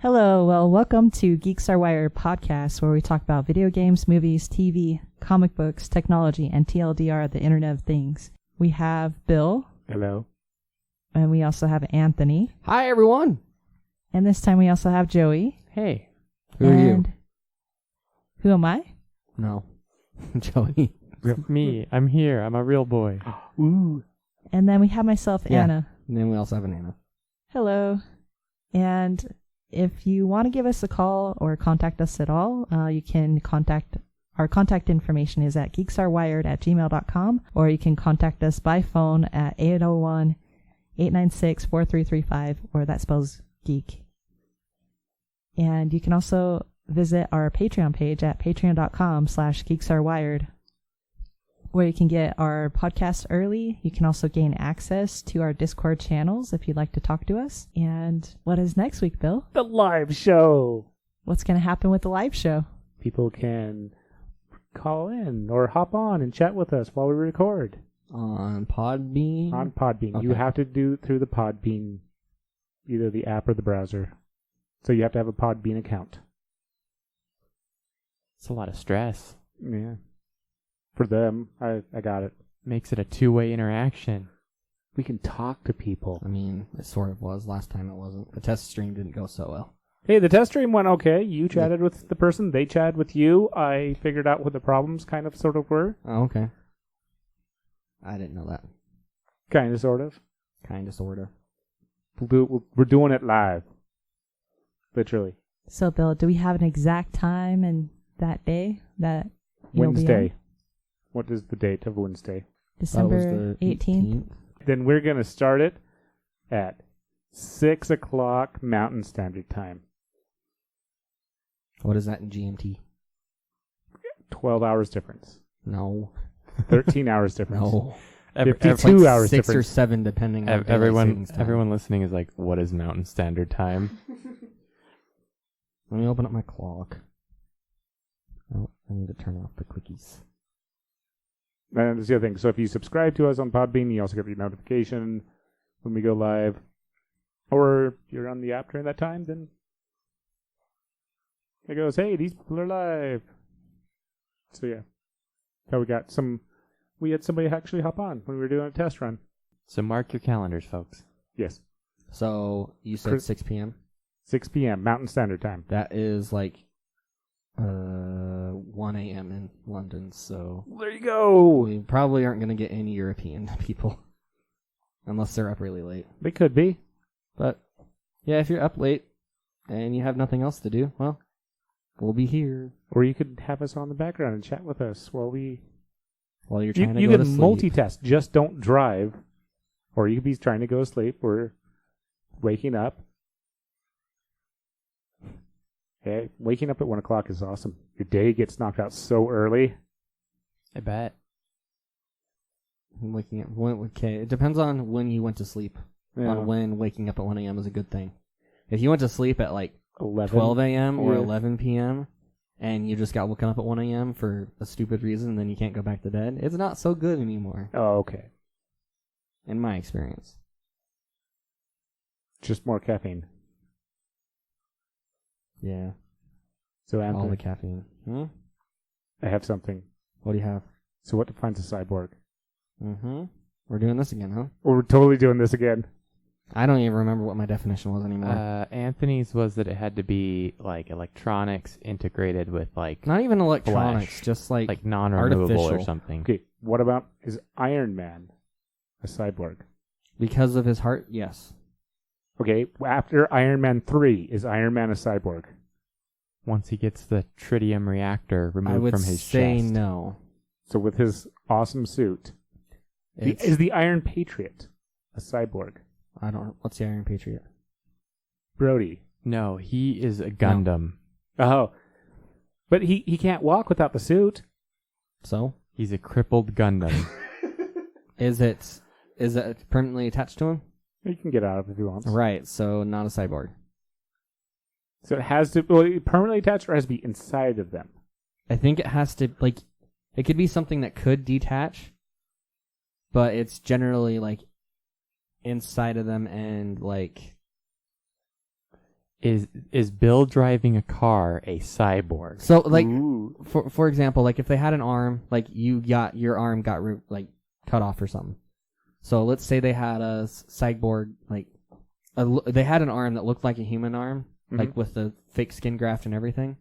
Hello, well, welcome to Geeks Are Wired podcast, where we talk about video games, movies, TV, comic books, technology, and TLDR, the Internet of Things. We have Bill. Hello. And we also have Anthony. Hi, everyone. And this time we also have Joey. Hey. Who are you? Who am I? No. Joey. Me. I'm here. I'm a real boy. Ooh. And then we have myself, Yeah. Anna. And then we also have an Anna. Hello. And if you want to give us a call or contact us at all, you can contact our contact information is at geeksarewired@gmail.com, or you can contact us by phone at 801-896-4335, or that spells geek. And you can also visit our Patreon page at patreon.com/geeksarewired, where you can get our podcast early. You can also gain access to our Discord channels if you'd like to talk to us. And what is next week, Bill? The live show. What's going to happen with the live show? People can call in or hop on and chat with us while we record. On Podbean? On Podbean. Okay. You have to do it through the Podbean, either the app or the browser. So you have to have a Podbean account. It's a lot of stress. Yeah. For them, I got it. Makes it a two-way interaction. We can talk to people. I mean, it sort of was. Last time it wasn't. The test stream didn't go so well. Hey, the test stream went okay. You chatted with the person. They chatted with you. I figured out what the problems kind of sort of were. Oh, okay. I didn't know that. Kind of sort of. Kind of, sort of. We're doing it live. Literally. So, Bill, do we have an exact time and that day that you'll be Wednesday. on? What is the date of Wednesday? December 18th. Then we're going to start it at 6 o'clock Mountain Standard Time. What is that in GMT? 12 hours difference. No. 13 hours difference. No. 52 hours 6 or difference. 7 depending on Everyone listening is like, what is Mountain Standard Time? Let me open up my clock. Oh, I need to turn off the cookies. And that's the other thing. So if you subscribe to us on Podbean, you also get the notification when we go live. Or you're on the app during that time, then it goes, hey, these people are live. So yeah. So we had somebody actually hop on when we were doing a test run. So mark your calendars, folks. Yes. So, you said 6 p.m.? 6 p.m. Mountain Standard Time. That is like 1 a.m. in London, so There you go. we probably aren't going to get any European people unless they're up really late. They could be. But yeah, if you're up late and you have nothing else to do, well, we'll be here Or you could have us on the background and chat with us while you're trying to you go can to sleep. multitask. Just don't drive. Or you could be trying to go to sleep or waking up. Hey, waking up at 1 o'clock is awesome. Your day gets knocked out so early. I bet. I'm waking up. Okay, it depends on when you went to sleep. Yeah. On when waking up at 1 a.m. is a good thing. If you went to sleep at like 11. 12 a.m. or Yeah. 11 p.m. and you just got woken up at 1 a.m. for a stupid reason, then you can't go back to bed, it's not so good anymore, Oh, okay. in my experience. Just more caffeine. Yeah, So, all Anthony, the caffeine. I have something. What do you have? So what defines a cyborg? Mm-hmm. We're doing this again, huh? We're totally doing this again. I don't even remember what my definition was anymore. Anthony's was that it had to be like electronics integrated with like Not even electronics, flesh. just like non-removable or artificial. something. Okay, what about, is Iron Man a cyborg? because of his heart, yes. Okay, after Iron Man 3, is Iron Man a cyborg? Once he gets the tritium reactor I removed would from his say chest. no. So with his awesome suit, is the Iron Patriot a cyborg? I don't. What's the Iron Patriot? Brody. No, he is a Gundam. Oh. But he can't walk without the suit. So He's a crippled Gundam. is it permanently attached to him? He can get out of it if he wants. Right. So not a cyborg. So it has to permanently attached or has to be inside of them? I think it has to it could be something that could detach, but it's generally like inside of them and like is Bill driving a car a cyborg? So, like, Ooh. for example, like if they had an arm, like your arm got like cut off or something. So let's say they had a cyborg, like they had an arm that looked like a human arm, like with the fake skin graft and everything,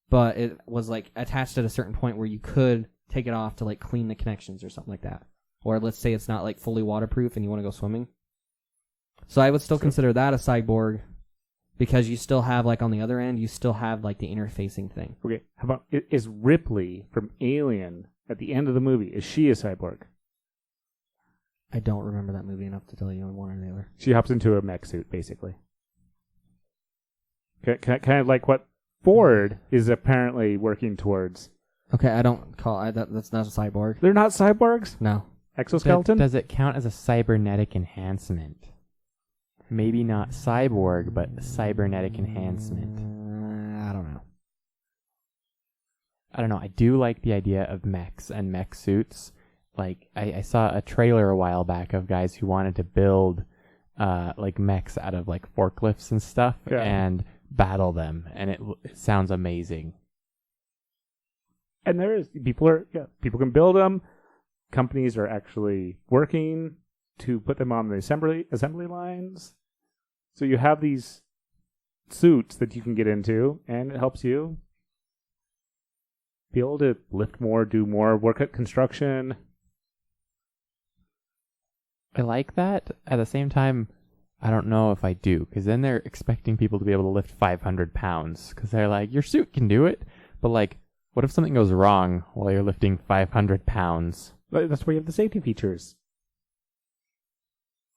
but it was like attached at a certain point where you could take it off to like clean the connections or something like that. Or let's say it's not like fully waterproof and you want to go swimming. So I would still consider that a cyborg. Because you still have, like, on the other end, you still have, like, the interfacing thing. Okay, how about, is Ripley from Alien at the end of the movie, is she a cyborg? I don't remember that movie enough to tell you one or the other. She hops into a mech suit, basically. Kind of like what Ford is apparently working towards. Okay, I don't call that's not a cyborg. They're not cyborgs? No. Exoskeleton? Does it count as a cybernetic enhancement? Maybe not cyborg, but cybernetic enhancement. I don't know. I don't know. I do like the idea of mechs and mech suits. Like, I saw a trailer a while back of guys who wanted to build like mechs out of like forklifts and stuff and battle them, and it sounds amazing. And people can build them. Companies are actually working to put them on the assembly lines. So you have these suits that you can get into, and it helps you be able to lift more, do more, work at construction. I like that. At the same time, I don't know if I do, because then they're expecting people to be able to lift 500 pounds, because they're like, your suit can do it. But like, what if something goes wrong while you're lifting 500 pounds? That's where you have the safety features.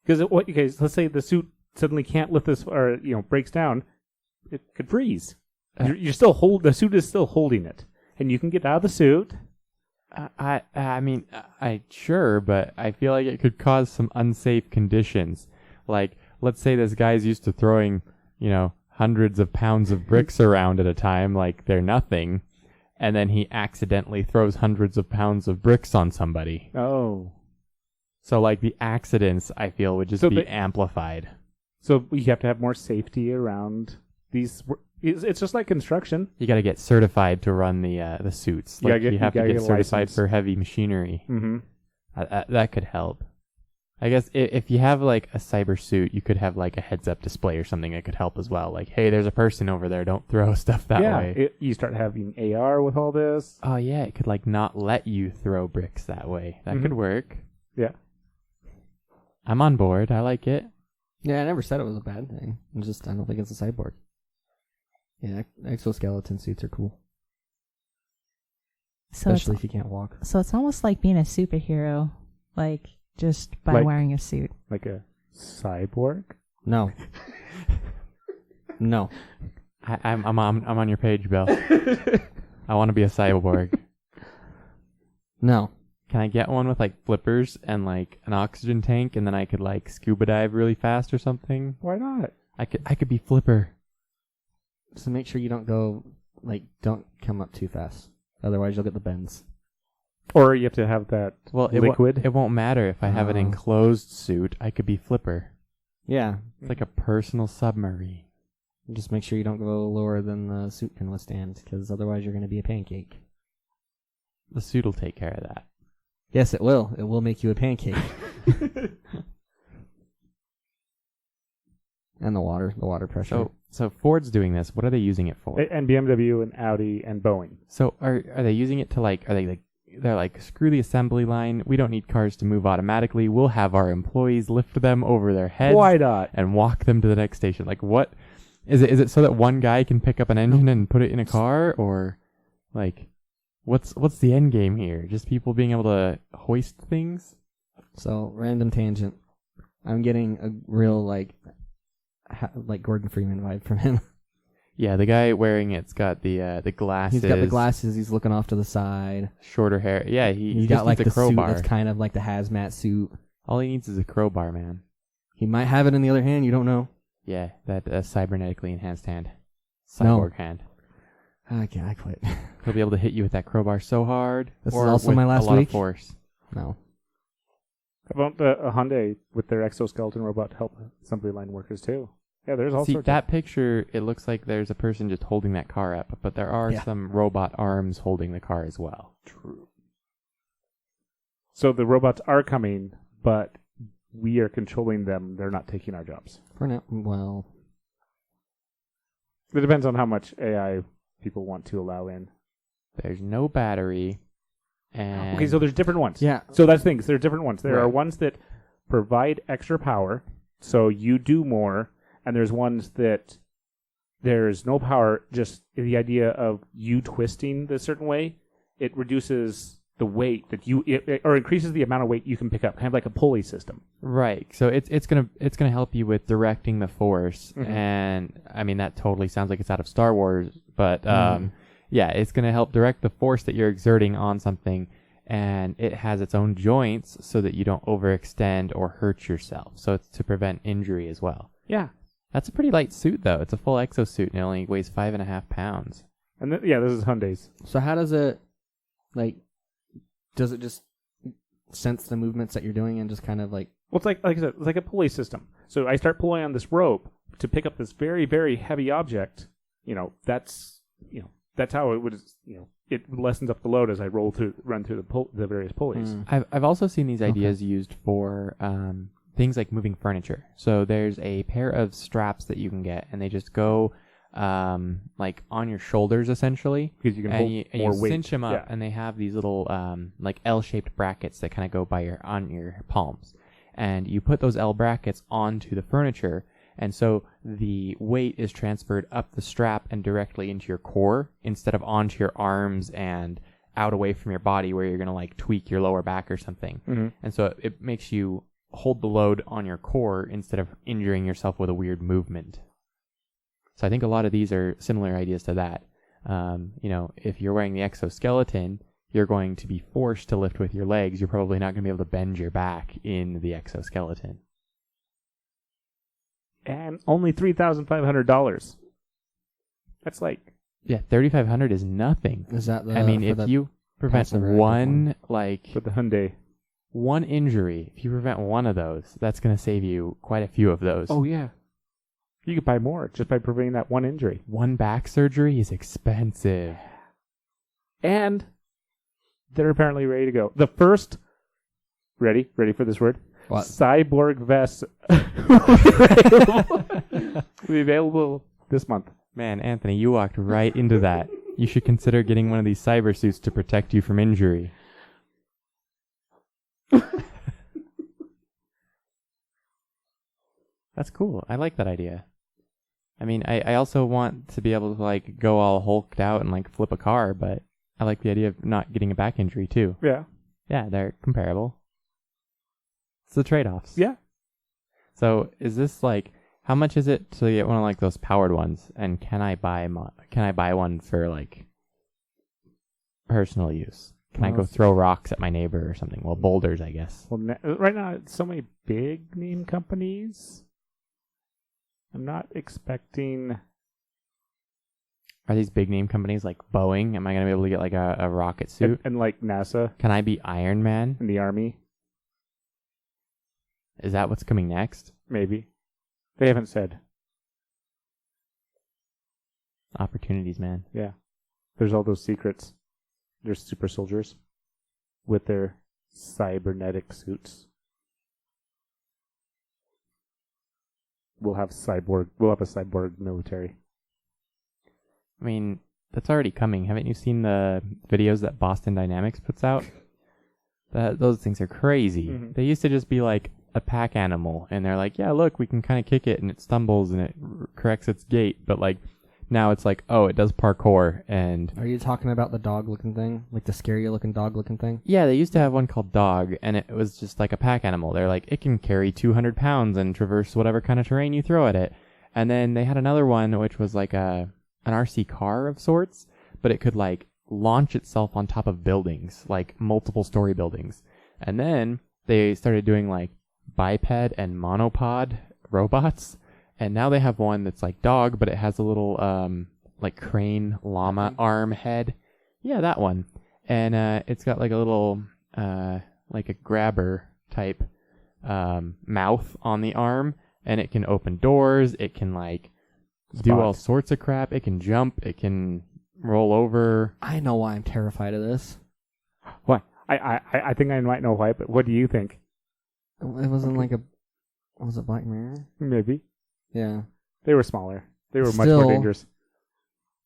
Because let's say the suit suddenly can't lift this, or breaks down, it could freeze. You're still the suit is still holding it, and you can get out of the suit. I mean, sure, but I feel like it could cause some unsafe conditions. Like, let's say this guy's used to throwing, hundreds of pounds of bricks around at a time like they're nothing, and then he accidentally throws hundreds of pounds of bricks on somebody. Oh. So, like, the accidents, I feel, would just be amplified. So we have to have more safety around these. It's just like construction. You got to get certified to run the suits. Like, you have to get certified for heavy machinery. Mm-hmm. That could help. I guess if you have, like, a cyber suit, you could have, like, a heads-up display or something that could help as well. Like, hey, there's a person over there. Don't throw stuff that way. You start having AR with all this. Oh, yeah. It could, like, not let you throw bricks that way. That could work. Yeah. I'm on board. I like it. Yeah, I never said it was a bad thing. I don't think it's a cyborg. Yeah, exoskeleton suits are cool. Especially if you can't walk. So it's almost like being a superhero, like just by wearing a suit. Like a cyborg? No. No. I'm on your page, Bill. I want to be a cyborg. No. Can I get one with like flippers and like an oxygen tank, and then I could like scuba dive really fast or something? Why not? I could be Flipper. So make sure you don't come up too fast. Otherwise you'll get the bends. Or you have to have that liquid. It won't matter if I have an enclosed suit. I could be Flipper. Yeah. It's like a personal submarine. Just make sure you don't go lower than the suit can withstand, because otherwise you're going to be a pancake. The suit will take care of that. Yes, it will. It will make you a pancake. And the water pressure. So Ford's doing this. What are they using it for? And BMW and Audi and Boeing. So are they using it to they're like, screw the assembly line. We don't need cars to move automatically. We'll have our employees lift them over their heads. Why not? And walk them to the next station. Like, what is it? Is it so that one guy can pick up an engine and put it in a car, or like, what's the end game here? Just people being able to hoist things? So, random tangent. I'm getting a real like Gordon Freeman vibe from him. Yeah, the guy wearing it's got the glasses. He's got the glasses. He's looking off to the side. Shorter hair. Yeah, he's got like the crowbar. suit that's kind of like the hazmat suit. All he needs is a crowbar, man. He might have it in the other hand. You don't know. Yeah, that cybernetically enhanced hand. Cyborg hand. Okay, I quit. He'll be able to hit you with that crowbar so hard. This is also my last a lot week. Of force. No. How about Hyundai with their exoskeleton robot to help assembly line workers too? Yeah, there's all See, sorts that picture, it looks like there's a person just holding that car up, but there are Yeah. some robot arms holding the car as well. True. So the robots are coming, but we are controlling them. They're not taking our jobs. For now, well, It depends on how much AI people want to allow in. There's no battery, and Okay, so there's different ones. yeah. So that's the thing. There are different ones. There are Right. ones that provide extra power, so you do more, and there's ones that there's no power. Just the idea of you twisting this certain way, it reduces the weight that or increases the amount of weight you can pick up, kind of like a pulley system. right. So it's gonna help you with directing the force, Mhm. and I mean that totally sounds like it's out of Star Wars, but Mhm. yeah, it's gonna help direct the force that you're exerting on something, and it has its own joints so that you don't overextend or hurt yourself. So it's to prevent injury as well. Yeah. That's a pretty light suit though. It's a full exosuit and it only weighs 5.5 pounds. And this is Hyundai's. So how does it, like, does it just sense the movements that you're doing and just kind of like? Well, it's like I said, it's like a pulley system. So I start pulling on this rope to pick up this very, very heavy object. That's how it would. It lessens up the load as I run through the various pulleys. I've also seen these ideas used for things like moving furniture. So there's a pair of straps that you can get, and they just go like on your shoulders essentially, Because you can and hold you more weight. cinch them up, Yeah. and they have these little like L-shaped brackets that kind of go on your palms, and you put those L brackets onto the furniture, and so the weight is transferred up the strap and directly into your core instead of onto your arms and out away from your body where you're gonna like tweak your lower back or something. Mhm. And so it makes you hold the load on your core instead of injuring yourself with a weird movement. So I think a lot of these are similar ideas to that. If you're wearing the exoskeleton, you're going to be forced to lift with your legs. You're probably not going to be able to bend your back in the exoskeleton. And only $3,500. That's like Yeah, $3,500 is nothing. Is that the? I mean, for if the you prevent passive or active one, like for the Hyundai. one injury, if you prevent one of those, that's going to save you quite a few of those. Oh yeah, you could buy more just by preventing that one injury. One back surgery is expensive. And they're apparently ready to go. The first, ready for this word? What? Cyborg vests will be available this month. Man, Anthony, you walked right into that. You should consider getting one of these cyber suits to protect you from injury. That's cool. I like that idea. I mean, I also want to be able to like go all hulked out and like flip a car, but I like the idea of not getting a back injury too. Yeah. Yeah, they're comparable. It's the trade-offs. Yeah. So is this like, how much is it to get one of like those powered ones? And can I buy one for like personal use? Can I go throw rocks at my neighbor or something? Well, boulders, I guess. Well, right now, it's so many big name companies. I'm not expecting. Are these big name companies like Boeing? Am I going to be able to get like a rocket suit? And like NASA Can I be Iron Man? and the Army, Is that what's coming next? maybe. They haven't said. Opportunities, man. Yeah. There's all those secrets. There's super soldiers with their cybernetic suits. We'll have a cyborg military. I mean, that's already coming. Haven't you seen the videos that Boston Dynamics puts out? Those things are crazy. Mhm. They used to just be like a pack animal, and they're like, yeah, look, we can kind of kick it, and it stumbles, and it corrects its gait. But like, now it's like, oh, it does parkour, and Are you talking about the dog-looking thing, like the scary-looking dog-looking thing? yeah, they used to have one called Dog, and it was just like a pack animal. They're like, it can carry 200 pounds and traverse whatever kind of terrain you throw at it. And then they had another one, which was like an RC car of sorts, but it could like launch itself on top of buildings, like multiple story buildings. And then they started doing like biped and monopod robots. And now they have one that's like Dog, but it has a little like crane llama arm head. Yeah, that one. And it's got like a little like a grabber type mouth on the arm, and it can open doors. It can like do Spot. all sorts of crap. It can jump. It can roll over. I know why I'm terrified of this. Why? I think I might know why, but what do you think? It wasn't like a... Was it Black Mirror? Maybe. Yeah. They were smaller. They were much Still- more dangerous.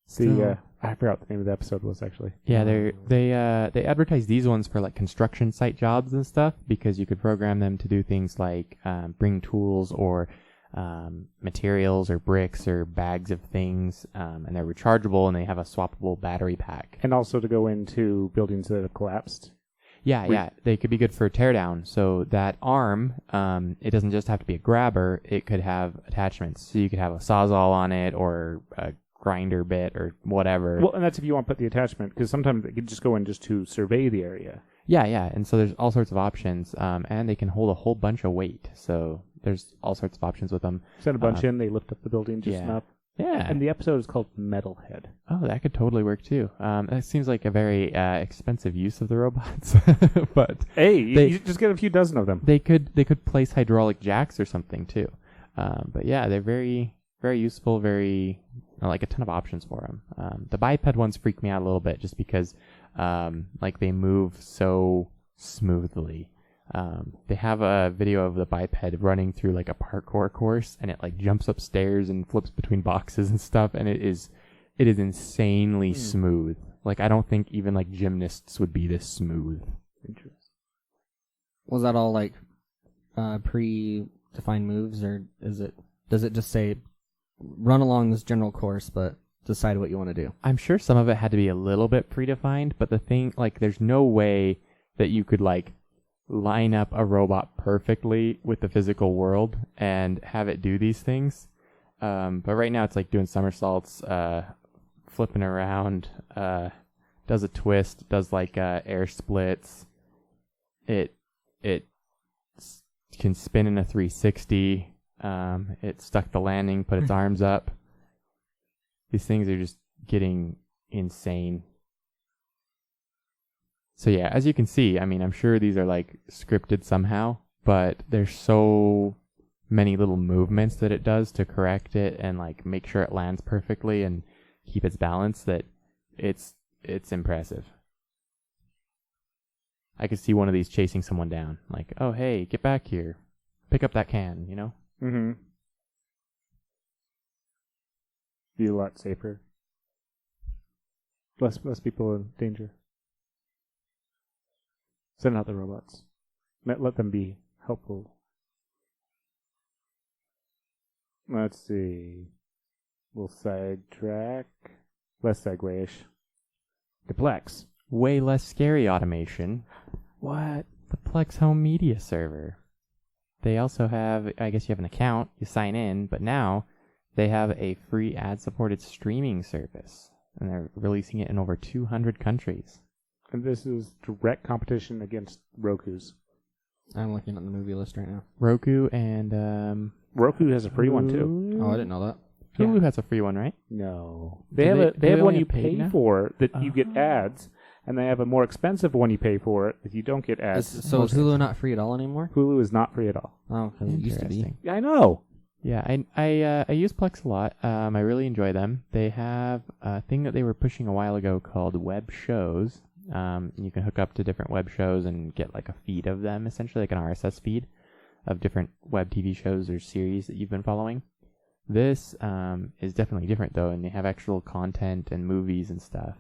still- I forgot what the name of the episode was actually. Yeah, they advertise these ones for like construction site jobs and stuff because you could program them to do things like bring tools or materials or bricks or bags of things, and they're rechargeable and they have a swappable battery pack. And also to go into buildings that have collapsed. Yeah, they could be good for teardown. So that arm, it doesn't just have to be a grabber. It could have attachments. So you could have a sawzall on it or a grinder bit or whatever. Well, and that's if you want to put the attachment, because sometimes they could just go in just to survey the area. Yeah. And so there's all sorts of options, and they can hold a whole bunch of weight. So there's all sorts of options with them. Send a bunch in, they lift up the building just yeah. enough. Yeah. And the episode is called Metalhead. Oh, that could totally work too. That seems like a very expensive use of the robots, but Hey, you just get a few dozen of them. they could place hydraulic jacks or something too. But yeah, they're very very useful. Very like a ton of options for them. The biped ones freak me out a little bit just because like they move so smoothly. They have a video of the biped running through like a parkour course, and it like jumps upstairs and flips between boxes and stuff, and it is insanely smooth. Like I don't think even like gymnasts would be this smooth. Interesting. Was that all like pre-defined moves, or does it just say run along this general course, but decide what you want to do? I'm sure some of it had to be a little bit predefined, but the thing like there's no way that you could like line up a robot perfectly with the physical world and have it do these things. But right now it's like doing somersaults, flipping around, does a twist, does like air splits. It can spin in a 360. It stuck the landing, put its arms up. These things are just getting insane. So yeah, as you can see, I mean, I'm sure these are like scripted somehow, but there's so many little movements that it does to correct it and like make sure it lands perfectly and keep its balance that it's impressive. I could see one of these chasing someone down, like, oh hey, get back here, pick up that can, you know? Mm-hmm. Be a lot safer. Less people in danger. Send out the robots. Let them be helpful. Let's see. We'll sidetrack. Less segue-ish. The Plex. Way less scary automation. What? The Plex home media server. They also have, I guess you have an account, you sign in, but now they have a free ad-supported streaming service, and they're releasing it in over 200 countries. And this is direct competition against Roku's. I'm looking at the movie list right now. Roku and Roku has a free one too. Oh, I didn't know that. Hulu has a free one, right? No. Do They have they one only you have paid pay now? for that you get ads, and they have a more expensive one you pay for that you don't get ads. So is Hulu not free at all anymore? Hulu is not free at all. Oh, because it used to be. Interesting. Yeah, I know. Yeah, I use Plex a lot. I really enjoy them. They have a thing that they were pushing a while ago called web shows. You can hook up to different web shows and get like a feed of them, essentially like an RSS feed of different web TV shows or series that you've been following. This is definitely different though, and they have actual content and movies and stuff.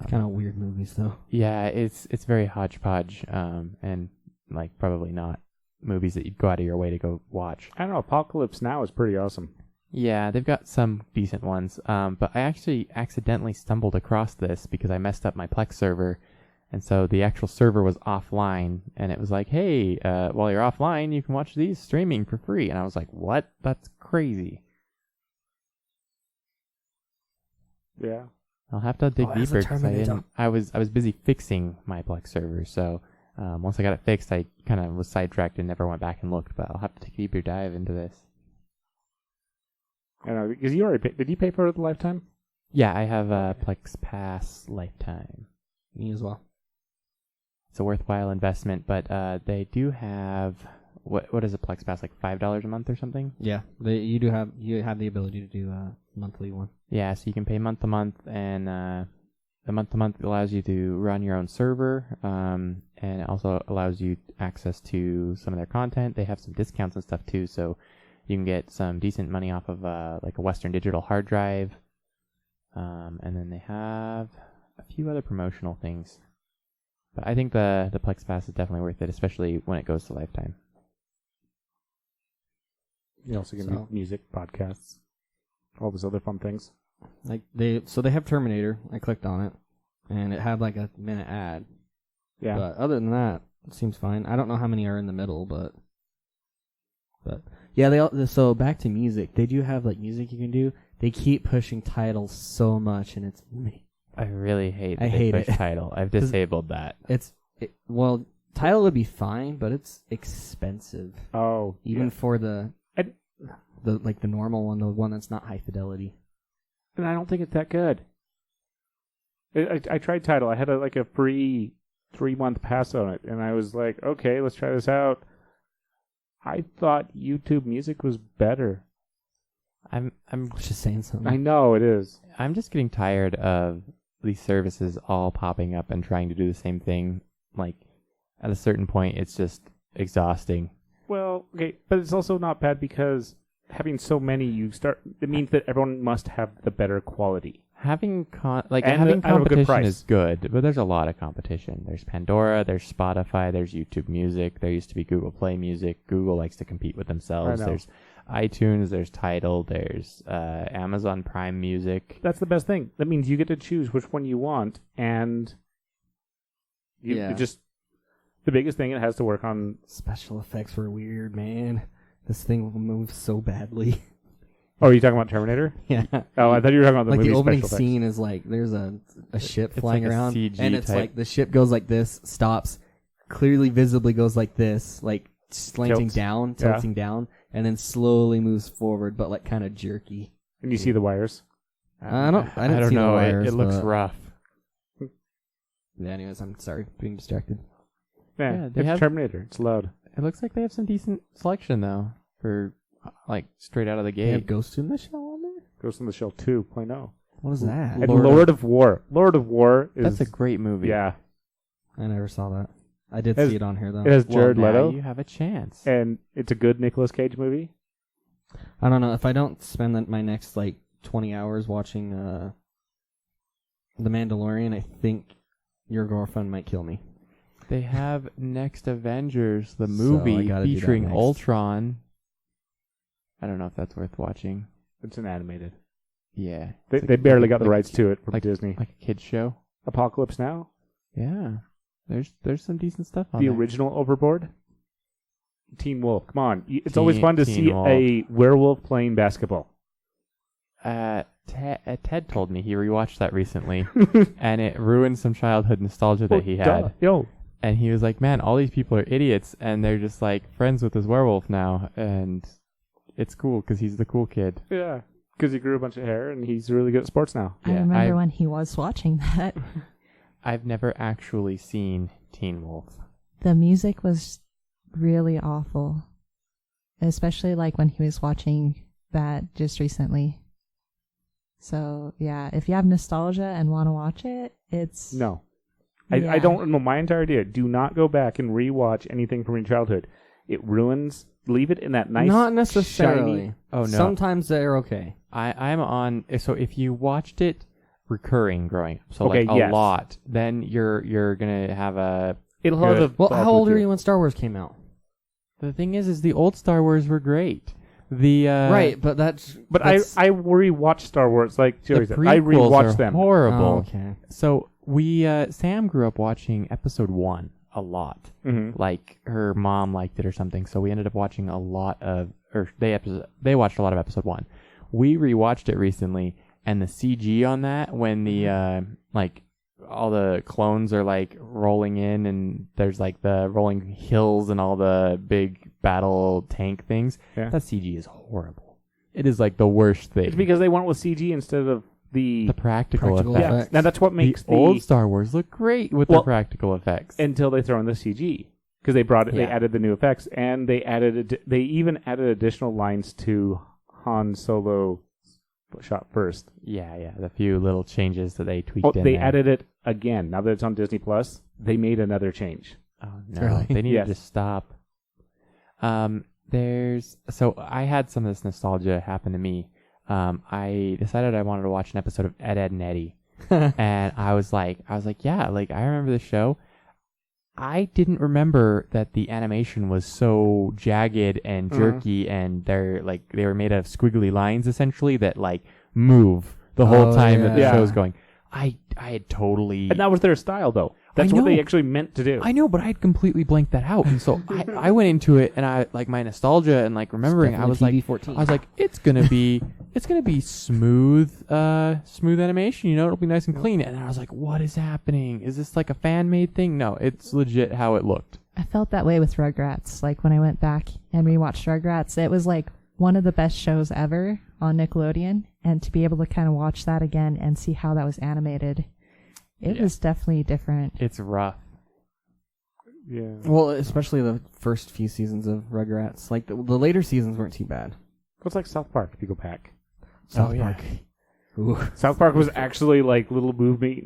Kind of weird movies though. Yeah, it's very hodgepodge, and like probably not movies that you'd go out of your way to go watch. I don't know. Apocalypse Now is pretty awesome. Yeah, they've got some decent ones, but I actually accidentally stumbled across this because I messed up my Plex server, and so the actual server was offline, and it was like, hey, while you're offline, you can watch these streaming for free, and I was like, what? That's crazy. Yeah. I'll have to dig Oh, it has a deeper because I was busy fixing my Plex server, so once I got it fixed, I kind of was sidetracked and never went back and looked, but I'll have to take a deeper dive into this. I know, because you already did you pay for the lifetime? Yeah, I have a Plex Pass Lifetime. Me as well. It's a worthwhile investment, but they do have what does a Plex Pass, like $5 a month or something? Yeah, you have the ability to do a monthly one. Yeah, so you can pay month to month, and the month to month allows you to run your own server, and it also allows you access to some of their content. They have some discounts and stuff too, so you can get some decent money off of like a Western Digital hard drive, and then they have a few other promotional things. But I think the Plex Pass is definitely worth it, especially when it goes to lifetime. You also get music, podcasts, all those other fun things. Like they have Terminator. I clicked on it, and it had like a minute ad. Yeah. But other than that, it seems fine. I don't know how many are in the middle, but yeah, so back to music. They do have like music you can do. They keep pushing titles so much, and it's I really hate I hate push it. title. I've disabled that. Well, title would be fine, but it's expensive. Oh, Even for the normal one, the one that's not high fidelity. and I don't think it's that good. I tried Tidal. I had a free 3-month pass on it, and I was like, okay, let's try this out. I thought YouTube Music was better. I'm Just saying something. I know it is. I'm just getting tired of these services all popping up and trying to do the same thing. Like, at a certain point, it's just exhausting. Well, okay, but it's also not bad because having so many, it means that everyone must have the better quality. Having And having at a good competition price. is good, but there's a lot of competition. There's Pandora, there's Spotify, there's YouTube Music. There used to be Google Play Music. Google likes to compete with themselves. I know. There's iTunes, there's Tidal, there's Amazon Prime Music. That's the best thing. That means you get to choose which one you want, and the biggest thing, it has to work on. Special effects were weird, man. This thing moves so badly. Oh, are you talking about Terminator? Yeah. Oh, I thought you were talking about the Like movie the opening special scene is like there's a ship It's flying like a around, CG and it's type. like the ship goes like this, stops, clearly visibly goes like this, like slanting Tilts. tilting down, and then slowly moves forward, but like kind of jerky. And you see the wires. I didn't don't see know. the wires, It looks but- rough. Yeah, anyways, I'm sorry, being distracted. Yeah, they it's have- Terminator. It's loud. It looks like they have some decent selection though for like straight out of the They have gate. Ghost in the Shell on there. Ghost in the Shell 2.0. What is that? And Lord of War. Lord of War is... That's a great movie. Yeah. I never saw that. I did Has- see it on here though. It has Well, Jared now Leto. you have a chance. And it's a good Nicolas Cage movie. I don't know if I don't spend my next like 20 hours watching The Mandalorian. I think your girlfriend might kill me. They have Next Avengers, the So movie I gotta do that featuring next. Ultron. I don't know if that's worth watching. It's an animated. Yeah. They, It's like- they barely like- got the like- rights to it from like- Disney. Like a kid's show. Apocalypse Now? Yeah. There's some decent stuff on The there. original Overboard? Teen Wolf. Come on. It's always Teen- fun to Teen see Wolf. a werewolf playing basketball. Ted told me he rewatched that recently, and it ruined some childhood nostalgia that he had. Duh. Yo. And he was like, man, all these people are idiots, and they're just like friends with this werewolf now, and it's cool because he's the cool kid. Yeah. Because he grew a bunch of hair and he's really good at sports now. I Yeah, remember when he was watching that. I've never actually seen Teen Wolf. The music was really awful, especially like when he was watching that just recently. So yeah, if you have nostalgia and want to watch it, it's No. Yeah. I don't know. My entire idea, do not go back and rewatch anything from your childhood. It ruins. Leave it in that nice, Not necessarily. shiny. Oh, no. Sometimes they're okay. I'm on. So if you watched it recurring growing up, so Okay, like a yes. lot, then you're gonna have a. It'll Good. have a. Well, how old were you when Star Wars came out? The thing is the old Star Wars were great. The Right, but that's... But that's, I rewatch Star Wars. Like the Jerry said, prequels I rewatch are them. horrible. Oh, okay. So we Sam grew up watching Episode 1 a lot. Mm-hmm. Like her mom liked it or something, so we ended up watching a lot of, or they watched a lot of Episode 1. We rewatched it recently, and the CG on that, when the like all the clones are like rolling in, and there's like the rolling hills and all the big battle tank things. Yeah. That CG is horrible. It is like the worst thing. It's because they went with CG instead of the. the practical Practical effects. effects. Now that's what makes the old Star Wars look great with Well, the practical effects. until they throw in the CG. because they brought it. They Yeah. added the new effects, and they even added additional lines to Han Solo shot first. Yeah. The few little changes that they tweaked in They there. added it again. Now that it's on Disney Plus, they made another change. Oh no, Really? they need Yes. to stop. So I had some of this nostalgia happen to me. I decided I wanted to watch an episode of Ed, Edd n Eddy, and I was like, yeah, like I remember the show. I didn't remember that the animation was so jagged and jerky, and they were made of squiggly lines essentially that like move the whole time that the yeah. show's going. I had totally. And that was their style, though. That's what they actually meant to do. I know, but I had completely blanked that out, and so I went into it, and I like my nostalgia and like remembering. I was like, it's gonna be smooth, smooth animation. You know, it'll be nice and clean. And I was like, what is happening? Is this like a fan made thing? No, it's legit how it looked. I felt that way with Rugrats. Like when I went back and rewatched Rugrats, it was like one of the best shows ever on Nickelodeon. And to be able to kind of watch that again and see how that was animated, it was definitely different. It's rough. Yeah. Well, especially the first few seasons of Rugrats. Like the later seasons weren't too bad. It's like South Park, if you go back. South Park. Ooh. South Park was actually like little movie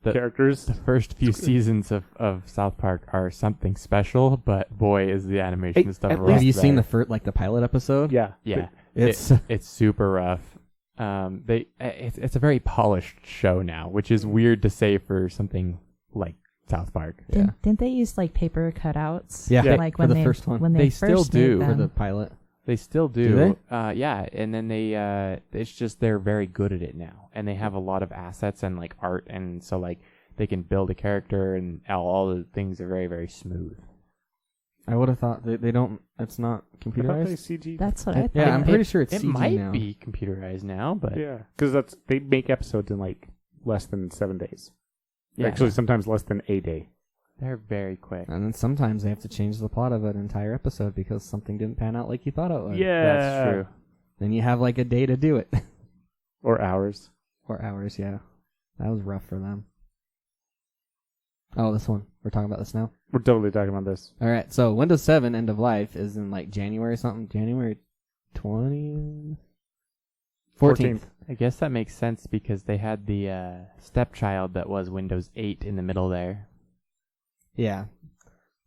characters. The first few seasons of South Park are something special, but boy, is the animation and stuff at rough. Have you seen there. the pilot episode? Yeah. Yeah, It's it's super rough. It's a very polished show now, which is weird to say for something like South Park. Didn't they use like paper cutouts? Yeah. Like For when the they first one. when They they still first do made for them. the pilot. They still do. Do Yeah, and then it's just they're very good at it now, and they have a lot of assets and like art, and so like they can build a character, and all the things are very, very smooth. I would have thought they don't. It's not I thought they computerized. CG. That's what I thought. Yeah, I'm pretty sure it's It CG might now. be computerized now, but Yeah, because they make episodes in like less than 7 days. yeah, Actually, sometimes less than a day. they're very quick. And then sometimes they have to change the plot of an entire episode because something didn't pan out like you thought it would. That's true. Then you have like a day to do it. Or hours. Or hours, yeah. That was rough for them. Oh, this one. We're talking about this now? We're totally talking about this. Alright, so Windows 7 end of life is in like January something. January 20th? 14th. I guess that makes sense because they had the stepchild that was Windows 8 in the middle there. Yeah.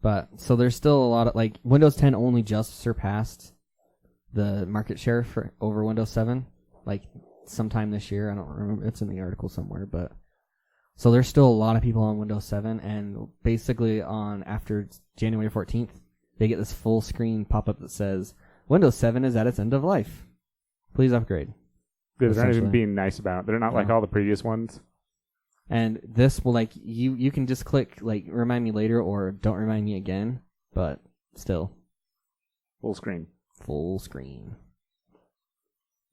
But, so there's still a lot of, like, Windows 10 only just surpassed the market share for over Windows 7. Like, sometime this year. I don't remember. It's in the article somewhere, but... So there's still a lot of people on Windows 7, and basically after January 14th, they get this full screen pop-up that says, Windows 7 is at its end of life. Please upgrade. They're not even Essentially. being nice about it. They're not like No. all the previous ones. And this will, like, you can just click, like, remind me later or don't remind me again, but still, Full screen. full screen.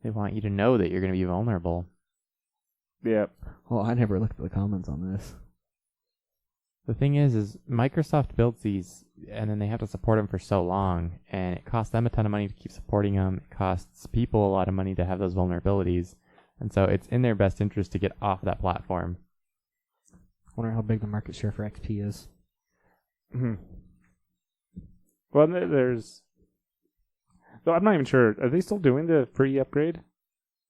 They want you to know that you're going to be vulnerable. Yeah. Well, I never looked at the comments on this. The thing is Microsoft builds these, and then they have to support them for so long, and it costs them a ton of money to keep supporting them. It costs people a lot of money to have those vulnerabilities, and so it's in their best interest to get off that platform. Wonder how big the market share for XP is. Hmm. Well, there's... So I'm not even sure. Are they still doing the free upgrade?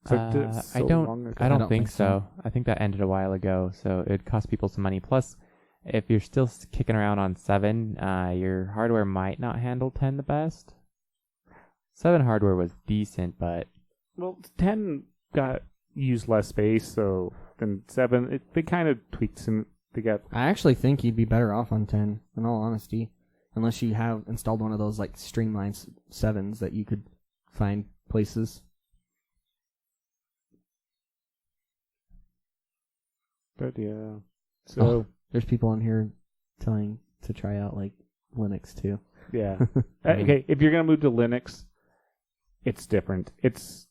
It's like it's so I long ago. don't think so. I think that ended a while ago, so it cost people some money. Plus, if you're still kicking around on 7, your hardware might not handle 10 the best. 7 hardware was decent, but... Well, 10 got used less space, so than 7. They kind of tweaked some... They got... I actually think you'd be better off on 10, in all honesty. Unless you have installed one of those, like, streamlined 7s that you could find places. But yeah. So... There's people on here telling to try out, like, Linux, too. Yeah. Okay, if you're going to move to Linux, it's different. It's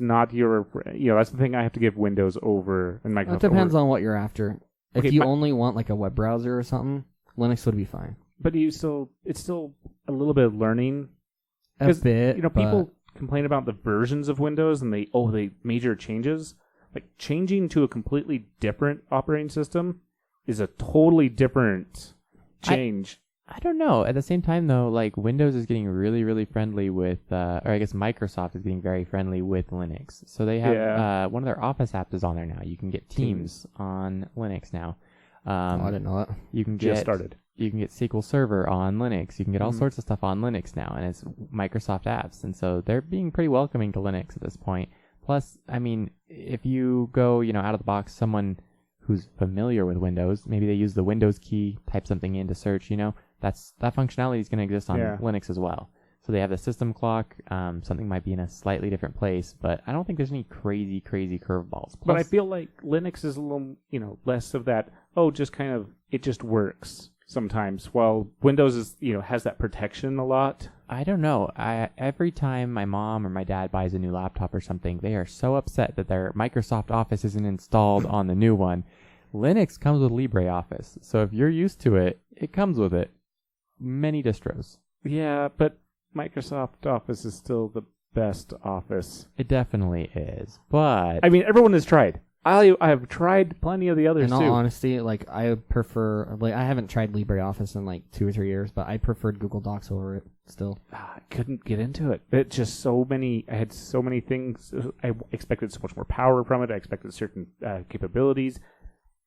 not your... You know, that's the thing I have to give Windows over and Microsoft It depends over. on what you're after. Okay, If you but- only want, like, a web browser or something, Linux would be fine. But it's still a little bit of learning. A 'Cause, bit, You know, but people complain about the versions of Windows and they major changes. Like, changing to a completely different operating system is a totally different change. I don't know. At the same time, though, like Windows is getting really, really friendly with, or I guess Microsoft is getting very friendly with Linux. So they have one of their Office apps is on there now. You can get Teams on Linux now. I didn't know that. You can Just get started. You can get SQL Server on Linux. You can get all sorts of stuff on Linux now, and it's Microsoft apps. And so they're being pretty welcoming to Linux at this point. Plus, I mean, if you go, out of the box, someone who's familiar with Windows, maybe they use the Windows key, type something in to search, that functionality is going to exist on Linux as well. So they have the system clock. Something might be in a slightly different place, but I don't think there's any crazy curveballs. But I feel like Linux is a little, less of that, just kind of, it just works sometimes, while Windows is, has that protection a lot. I don't know. Every time my mom or my dad buys a new laptop or something, they are so upset that their Microsoft Office isn't installed on the new one. Linux comes with LibreOffice, so if you're used to it, it comes with it. Many distros. Yeah, but Microsoft Office is still the best Office. It definitely is, but I mean, everyone has tried. I have tried plenty of the others In too. all honesty, I prefer, I haven't tried LibreOffice in 2 or 3 years, but I preferred Google Docs over it still. I couldn't get into it. I had so many things. I expected so much more power from it. I expected certain capabilities,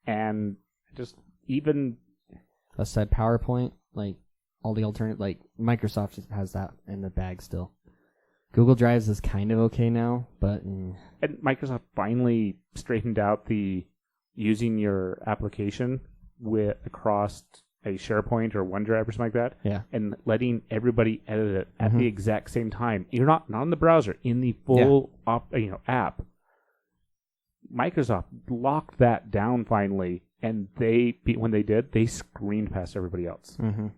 and just even Aside PowerPoint, all the alternative, Microsoft just has that in the bag still. Google Drives is kind of okay now, but and Microsoft finally straightened out the using your application across a SharePoint or OneDrive or something like that, yeah, and letting everybody edit it at the exact same time. You're not in the browser, in the full app. Microsoft locked that down finally, and when they did, they screamed past everybody else. Mm-hmm.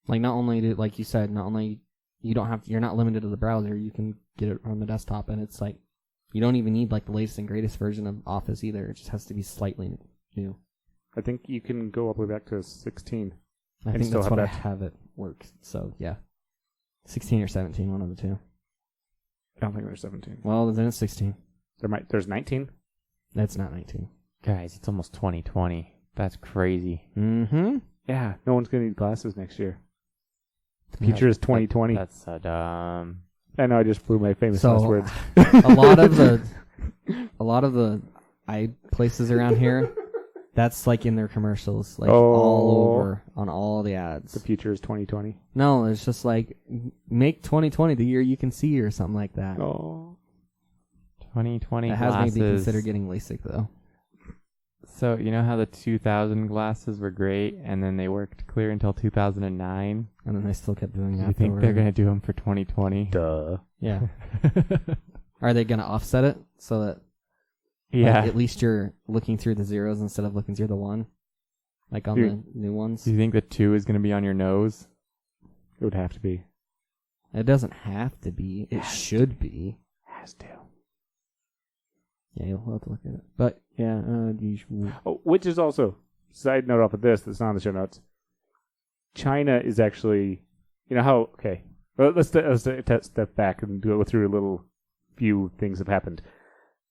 Not only like you said, not only you're not limited to the browser, you can get it on the desktop, and it's you don't even need the latest and greatest version of Office either. It just has to be slightly new. I think you can go all the way back to 16. I think that's what I have it works. So yeah, 16 or 17, one of the two. I don't think there's 17. Well, then it's 16. There's 19. That's not 19. guys, it's almost 2020. That's crazy. Mm-hmm. Yeah, no one's gonna need glasses next year. The future is 2020. That's so dumb. I know I just blew my famous last words. a lot of the eye places around here, that's in their commercials, all over on all the ads. The future is 2020. No, it's just make 2020 the year you can see or something like that. Oh, 2020 That has glasses. made me consider getting LASIK though. So you know how the 2000 glasses were great, and then they worked clear until 2009. And then they still kept doing that. You think they're gonna do them for 2020? duh. Yeah. Are they gonna offset it so that Yeah. at least you're looking through the zeros instead of looking through the one, on the new ones? Do you think the 2 is gonna be on your nose? It would have to be. It doesn't have to be. It should be. Has to. Yeah, you'll have to look at it. But yeah, Oh, which is also side note off of this that's not on the show notes. China is actually, how? Okay, well, let's step back and go through a little few things that have happened.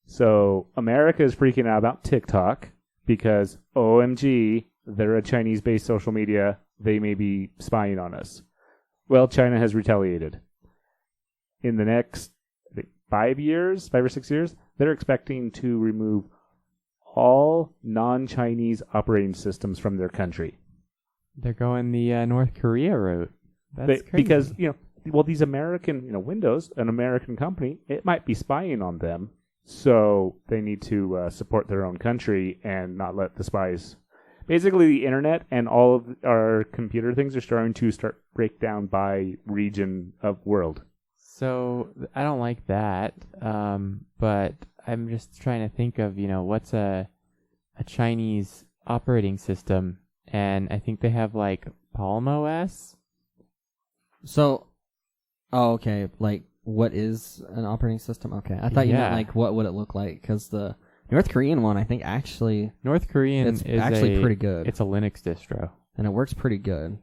So America is freaking out about TikTok because OMG, they're a Chinese-based social media. They may be spying on us. Well, China has retaliated. In the next 5 or 6 years, they're expecting to remove all non-Chinese operating systems from their country. They're going the North Korea route. That's crazy. Because, these American, Windows, an American company, it might be spying on them. So they need to support their own country and not let the spies. Basically, the internet and all of our computer things are starting to break down by region of world. So I don't like that, but I'm just trying to think of, what's a Chinese operating system, and I think they have Palm OS. So, okay, what is an operating system? Okay, I thought you meant what would it look like? Because the North Korean one, I think North Korean it's is actually pretty good. It's a Linux distro, and it works pretty good.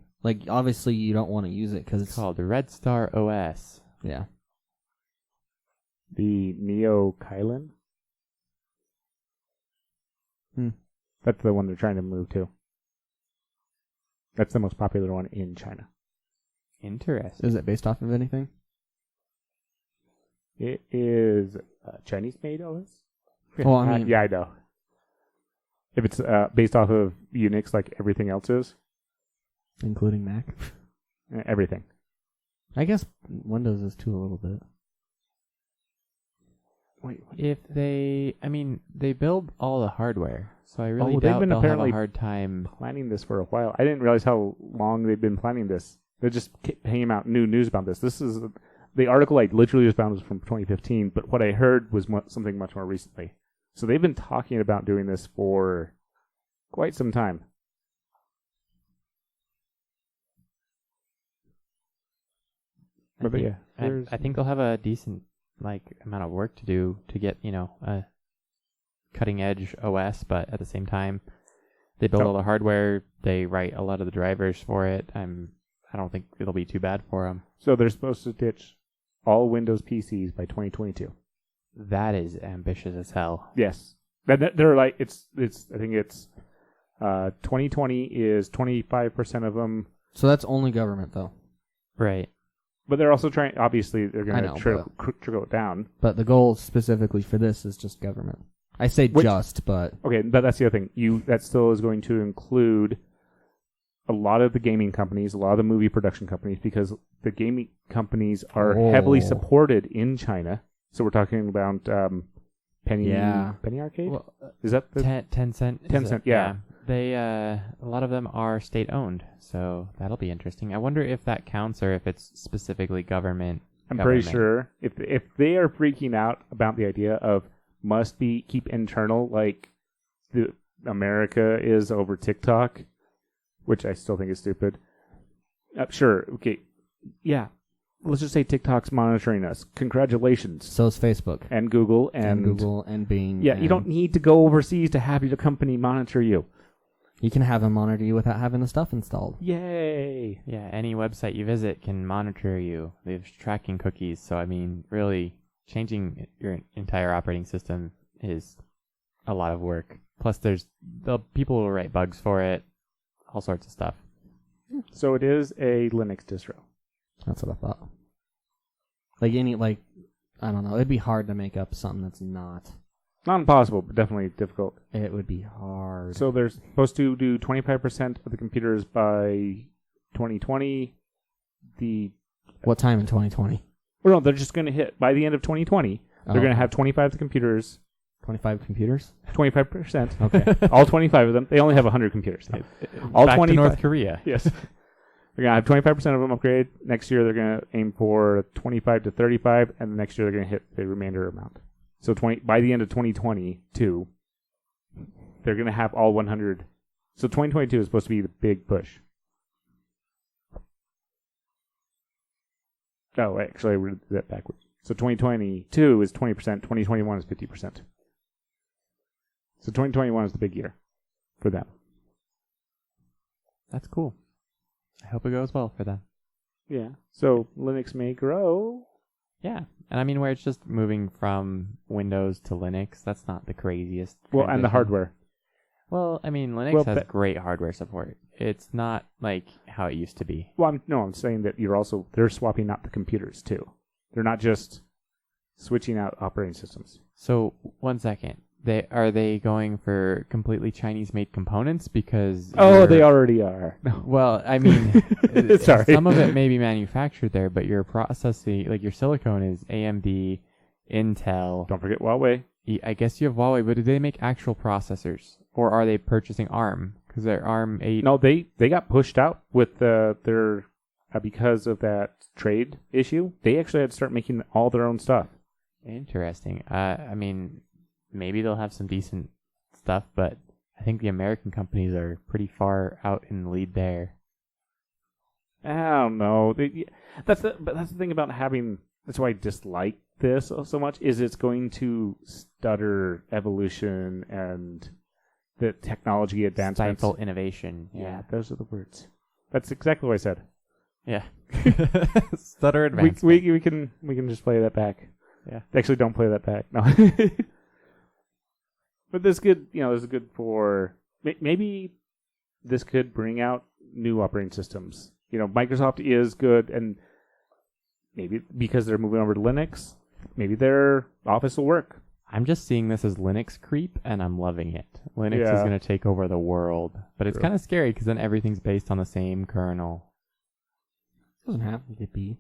Obviously, you don't want to use it because it's called the Red Star OS. Yeah. The Neo Kylin? That's the one they're trying to move to. That's the most popular one in China. Interesting. Is it based off of anything? It is Chinese-made OS. Well, I mean, yeah, I know. If it's based off of Unix like everything else is, including Mac. everything. I guess Windows is too a little bit. Wait, If they, I mean, they build all the hardware, so I really they've doubt been they'll have a apparently hard time. planning this for a while. I didn't realize how long they've been planning this. They just came out new news about this. This is the article I literally just found was from 2015, but what I heard was something much more recently. So they've been talking about doing this for quite some time. But yeah, I think they'll have a decent amount of work to do to get a cutting edge OS, but at the same time, they build all the hardware. They write a lot of the drivers for it. I don't think it'll be too bad for them. So they're supposed to ditch all Windows PCs by 2022. That is ambitious as hell. Yes, they're like it's. I think it's 2020 is 25% of them. So that's only government, though. Right. But they're also trying. Obviously, they're I going know, to trickle it down. But the goal specifically for this is just government. I say just, but Okay, but that's the other thing. That still is going to include a lot of the gaming companies, a lot of the movie production companies, because the gaming companies are heavily supported in China. So we're talking about Penny Arcade. Well, Is that the Tencent? Tencent? Yeah. They a lot of them are state owned, so that'll be interesting. I wonder if that counts or if it's specifically government. I'm pretty sure if they are freaking out about the idea of keep internal like the America is over TikTok, which I still think is stupid. Sure, okay, yeah. Let's just say TikTok's monitoring us. Congratulations. so is Facebook And Google and Bing. Yeah, you don't need to go overseas to have your company monitor you. You can have them monitor you without having the stuff installed. Yay! Yeah, any website you visit can monitor you. There's tracking cookies, so I mean, really, changing your entire operating system is a lot of work. Plus, people will write bugs for it, all sorts of stuff. So it is a Linux distro. That's what I thought. I don't know. It'd be hard to make up something that's not. Not impossible, but definitely difficult. It would be hard. So they're supposed to do 25% of the computers by 2020. What time in 2020? Well, no, they're just going to hit by the end of 2020. They're going to have 25 of the computers. 25 computers? 25%. Okay. All 25 of them. They only have 100 computers. All back to North Korea. Yes. They're going to have 25% of them upgrade. Next year, they're going to aim for 25 to 35, and the next year, they're going to hit the remainder amount. So by the end of 2022, they're going to have all 100. So 2022 is supposed to be the big push. Oh, actually, I read that backwards. So 2022 is 20%, 2021 is 50%. So 2021 is the big year for them. That's cool. I hope it goes well for them. Yeah. So Linux may grow. Yeah. And I mean, where it's just moving from Windows to Linux, that's not the craziest. Well, and the hardware. Well, I mean, Linux has great hardware support. It's not like how it used to be. Well, I'm saying that they're swapping out the computers too. They're not just switching out operating systems. So, 1 second. Are they going for completely Chinese-made components? Because they already are. No. Well, I mean, sorry. Some of it may be manufactured there, but your processing, like your silicone, is AMD, Intel. Don't forget Huawei. I guess you have Huawei, but do they make actual processors, or are they purchasing ARM? Because they're ARM 8. No, they got pushed out with their because of that trade issue. They actually had to start making all their own stuff. Interesting. I mean, maybe they'll have some decent stuff, but I think the American companies are pretty far out in the lead there. I don't know. That's the thing about having. That's why I dislike this so much. Is it's going to stutter evolution and the technology advancements. Stifle innovation. Yeah, those are the words. That's exactly what I said. Yeah. Stutter advancement. We can just play that back. Yeah. Actually, don't play that back. No. But this is good for maybe this could bring out new operating systems. Microsoft is good, and maybe because they're moving over to Linux, maybe their Office will work. I'm just seeing this as Linux creep, and I'm loving it. Linux is Yeah. going to take over the world, but it's True. kind of scary because then everything's based on the same kernel. Doesn't have to be.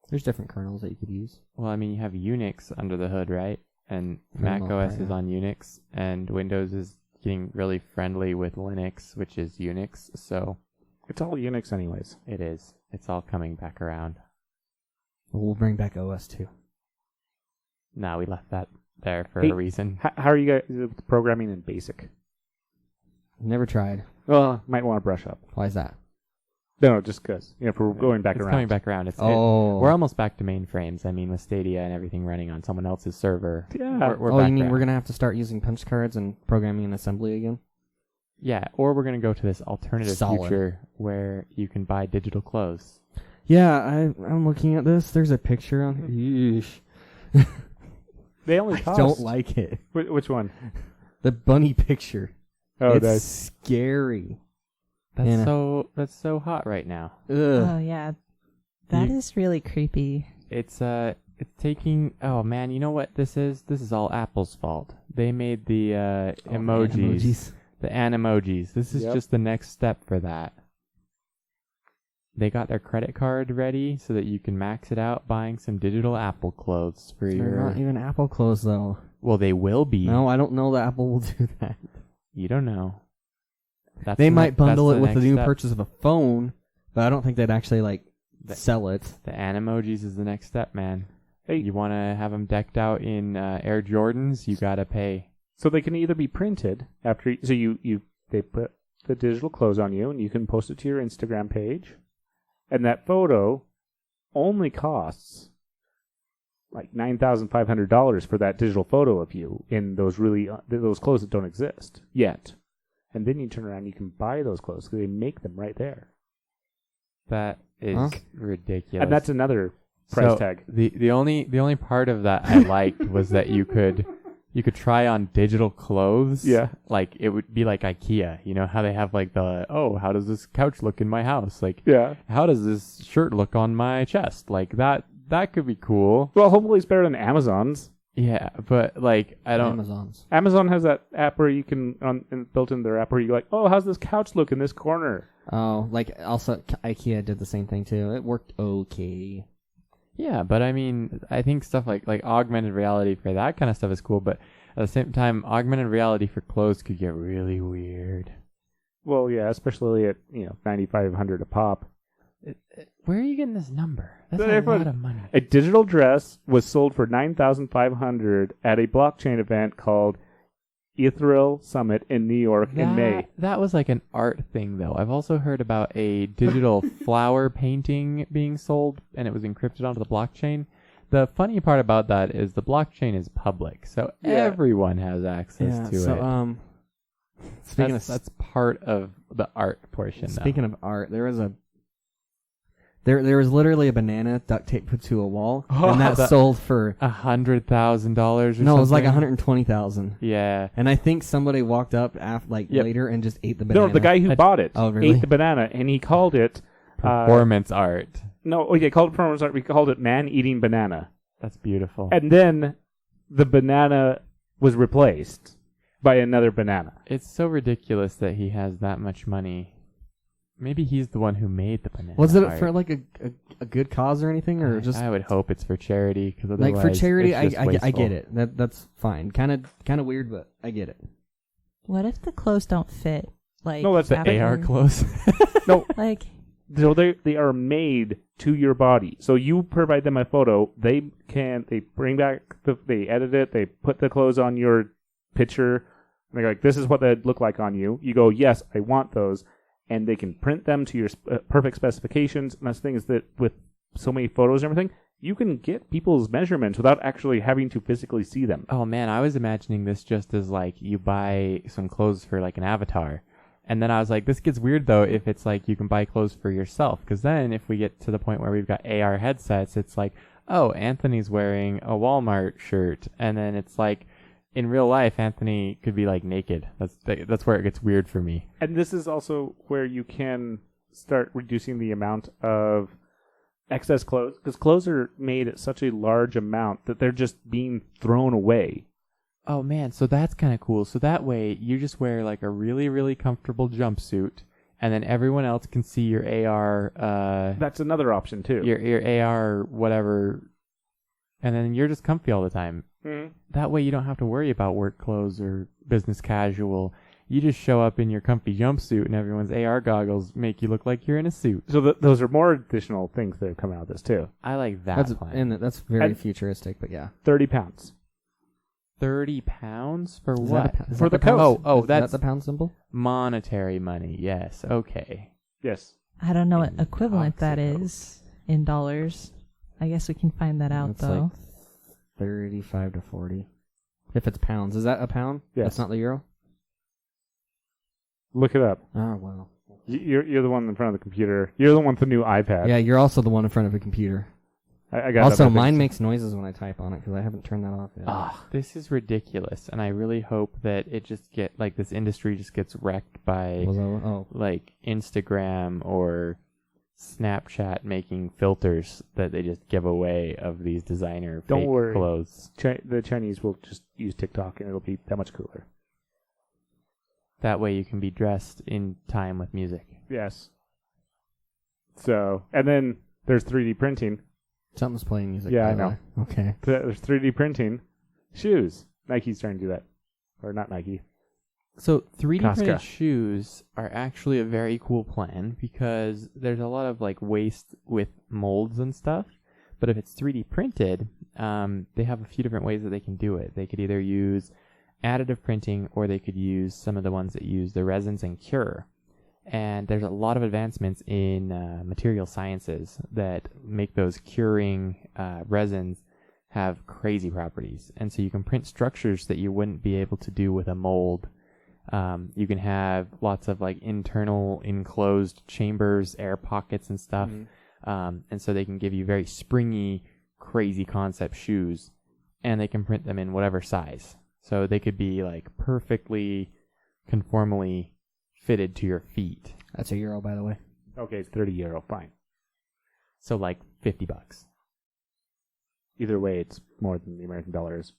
There's different kernels that you could use. Well, I mean, you have Unix under the hood, right? And For the Mac most OS part, is yeah. on Unix, and Windows is getting really friendly with Linux, which is Unix. So It's all Unix anyways. it is. It's all coming back around. We'll bring back OS too. No, we left that there for Hey, a reason. How are you guys with programming in BASIC? Never tried. Well, might want to brush up. Why is that? No, just because if we're going back it's around. coming back around. We're almost back to mainframes. I mean, with Stadia and everything running on someone else's server. Yeah. We're Oh, back you mean around. we're gonna have to start using punch cards and programming in assembly again? Yeah, or we're going to go to this alternative Solid. future where you can buy digital clothes. Yeah, I'm looking at this. There's a picture on here. Yeesh. They only I cost. don't like it. Which one? The bunny picture. Oh, it's nice. scary. That's Yeah. that's so hot right now. Ugh. Oh yeah, that You- is really creepy. It's taking. Oh man, you know what this is? This is all Apple's fault. They made the emojis, the animojis. This is Yep. just the next step for that. They got their credit card ready so that you can max it out buying some digital Apple clothes for They're your. not even Apple clothes though. Well, they will be. No, I don't know that Apple will do that. You don't know. That's They the might bundle that's it with the next new step. purchase of a phone, but I don't think they'd actually sell it. The animojis is the next step, man. Hey. You want to have them decked out in Air Jordans? You gotta pay. So they can either be printed after. So they put the digital clothes on you, and you can post it to your Instagram page, and that photo only costs like $9,500 for that digital photo of you in those those clothes that don't exist yet. And then you turn around, you can buy those clothes because they make them right there. That is Huh? ridiculous. And that's another price So, tag. The only part of that I liked was that you could try on digital clothes. Yeah. Like it would be like IKEA. You know how they have like how does this couch look in my house? Like Yeah. how does this shirt look on my chest? Like that could be cool. Well, hopefully it's better than Amazon's. Yeah, but like I don't. Amazon's. Amazon has that app where you can built in their app where you like, oh, how's this couch look in this corner? Oh, also IKEA did the same thing too. It worked okay. Yeah, but I mean, I think stuff like augmented reality for that kind of stuff is cool, but at the same time, augmented reality for clothes could get really weird. Well, yeah, especially at $9,500 a pop. Where are you getting this number? That's So a everyone- lot of money. A digital dress was sold for $9,500 at a blockchain event called Ethereal Summit in New York in May. That was like an art thing, though. I've also heard about a digital flower painting being sold, and it was encrypted onto the blockchain. The funny part about that is the blockchain is public, so Yeah. everyone has access to it. Speaking That's part of the art portion. Speaking of art, there was there was literally a banana duct tape put to a wall, and that sold for $100,000. no, it was like something? $120,000. Yeah. And I think somebody walked up Yep. later and just ate the banana. No, the guy who bought it Oh, really? ate the banana, and he called it Performance art. called it performance art. We called it man eating banana, That's beautiful. and then the banana was replaced by another banana. It's so ridiculous that he has that much money. Maybe he's the one who made the banana. Was it art. for like a good cause or anything, or just I would hope it's for charity, because like for charity? I I get it. That's fine. Kind of weird, but I get it. What if the clothes don't fit? Like No, that's the after- AR clothes. No, Like so they are made to your body. So you provide them a photo. They bring back they edit it. They put the clothes on your picture. And they're like, this is what they'd look like on you. You go, yes, I want those. And they can print them to your perfect specifications. And that's the thing is that with so many photos and everything, you can get people's measurements without actually having to physically see them. Oh man, I was imagining this just as like you buy some clothes for like an avatar. And then I was like, this gets weird though if it's like you can buy clothes for yourself. Because then if we get to the point where we've got AR headsets, it's like, oh, Anthony's wearing a Walmart shirt. And then it's like, in real life, Anthony could be like naked. That's where it gets weird for me. And this is also where you can start reducing the amount of excess clothes, because clothes are made at such a large amount that they're just being thrown away. Oh man, so that's kind of cool. So that way you just wear like a really, really comfortable jumpsuit, and then everyone else can see your AR. That's another option too. Your AR whatever, and then you're just comfy all the time. Mm-hmm. That way you don't have to worry about work clothes or business casual. You just show up in your comfy jumpsuit, and everyone's AR goggles make you look like you're in a suit. So those are more additional things that have come out of this too. I like that That's plan. and that's very And- futuristic, but yeah. 30 pounds. 30 pounds for Is what? that a pa- is For that the pound- coat. Oh, is that's that the pound symbol? monetary money. Yes. Okay. Yes. I don't know what And equivalent that oxycodone. is in dollars. I guess we can find that out It's though. like 35 to 40. If it's pounds, is that a pound? Yes. That's not the euro. Look it up. Oh wow. You're the one in front of the computer. You're the one with the new iPad. Yeah, you're also the one in front of a computer. I got Also, other mine things. makes noises when I type on it because I haven't turned that off yet. This is ridiculous, and I really hope that it just this industry just gets wrecked by Oh, like Instagram or Snapchat making filters that they just give away of these designer Don't fake worry. clothes. The Chinese will just use TikTok, and it'll be that much cooler. That way you can be dressed in time with music. Yes. So, and then there's 3D printing. something's playing music. Yeah, by I the know. way. Okay. There's 3D printing. Shoes. Nike's trying to do that. Or not Nike. So 3D Casca. printed shoes are actually a very cool plan because there's a lot of like waste with molds and stuff. But if it's 3D printed, they have a few different ways that they can do it. They could either use additive printing or they could use some of the ones that use the resins and cure. And there's a lot of advancements in material sciences that make those curing resins have crazy properties. And so you can print structures that you wouldn't be able to do with a mold. You can have lots of like internal enclosed chambers, air pockets and stuff. And so they can give you very springy, crazy concept shoes, and they can print them in whatever size. So they could be like perfectly conformally fitted to your feet. That's a euro, by the way. Okay, it's 30 euro. Fine. So like $50. Either way, it's more than the American dollar is.